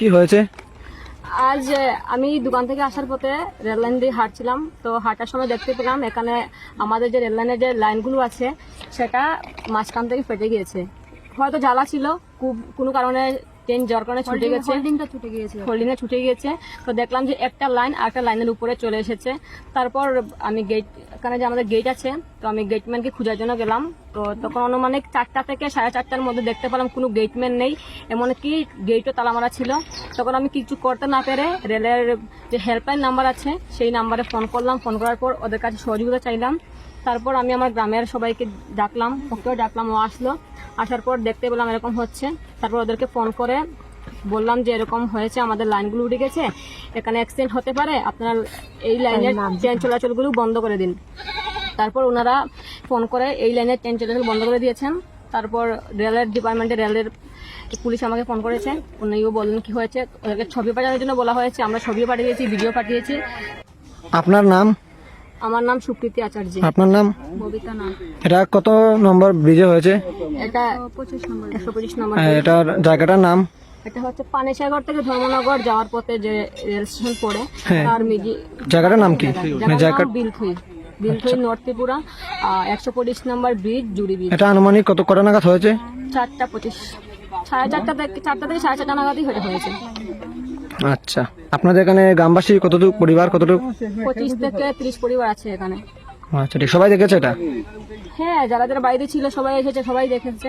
কি হয়েছে? আজ আমি দোকান থেকে আসার পথে রেল লাইন দিয়ে হাঁটছিলাম, তো হাঁটার সময় দেখতে পেলাম এখানে আমাদের যে রেল লাইনের যে লাইনগুলো আছে সেটা মাঝখান থেকে ফেটে গিয়েছে। হয়তো জ্বালা ছিল, কোনো কারণে ট্রেন যাওয়ার কারণে ছুটে গেছে, হোল্ডিংটা ছুটে গিয়েছে। তো দেখলাম যে একটা লাইন আর একটা লাইনের উপরে চলে এসেছে। তারপর আমি গেট, এখানে যে আমাদের গেট আছে, তো আমি গেটম্যানকে খোঁজার জন্য গেলাম। তো তখন অনুমানিক 4টা থেকে 4:30টার মধ্যে দেখতে পেলাম কোনো গেটম্যান নেই, এমনকি গেটও তালা মারা ছিল। তখন আমি কিছু করতে না পেরে রেলের যে হেল্পলাইন নাম্বার আছে সেই নাম্বারে ফোন করলাম। ফোন করার পর ওদের কাছে সহযোগিতা চাইলাম। তারপর আমি আমার গ্রামের সবাইকে ডাকলাম, ওকেও ডাকলাম, ও আসলো। আসার পর দেখতে পেলাম এরকম হচ্ছে। তারপর ওদেরকে ফোন করে বললাম যে এরকম হয়েছে, আমাদের লাইনগুলো উঠে গেছে, এখানে অ্যাক্সিডেন্ট হতে পারে, আপনারা এই লাইনের ট্রেন চলাচলগুলো বন্ধ করে দিন। তারপর ওনারা ফোন করে এই লাইনের ট্রেন চলাচল বন্ধ করে দিয়েছেন। তারপর রেলের ডিপার্টমেন্টে রেলের পুলিশ আমাকে ফোন করেছে, উনিও বললেন কি হয়েছে। ওদেরকে ছবি পাঠানোর জন্য বলা হয়েছে, আমরা ছবিও পাঠিয়েছি, ভিডিও পাঠিয়েছি। আপনার নাম? আমার নাম সুকৃতি আচার্য। আপনার নাম? ববিতা নাম। এটা কত নম্বর ব্রিজে হয়েছে? এটা 125 নম্বর। এটার জায়গাটার নাম? এটা হচ্ছে পানেশাগর থেকে ধর্মনগর যাওয়ার পথে যে রেল স্টেশন পড়ে, তার জায়গাটার নাম কি? বিলথই নর্থ ত্রিপুরা 125 নম্বর ব্রিজ, জুড়ি ব্রিজ। এটা আনুমানিক কটা নাগাদ হয়েছে? 4:25, 4:30 থেকে 4:30 নাগাদই হয়েছে। আচ্ছা, আপনাদের এখানে গ্রামবাসী কতটুকু পরিবার, কতটুকু? 25 থেকে 30 পরিবার আছে এখানে। আচ্ছা, ঠিক। সবাই দেখেছে এটা? হ্যাঁ, যারা যারা বাইরে ছিল সবাই এসেছে, সবাই দেখেছে।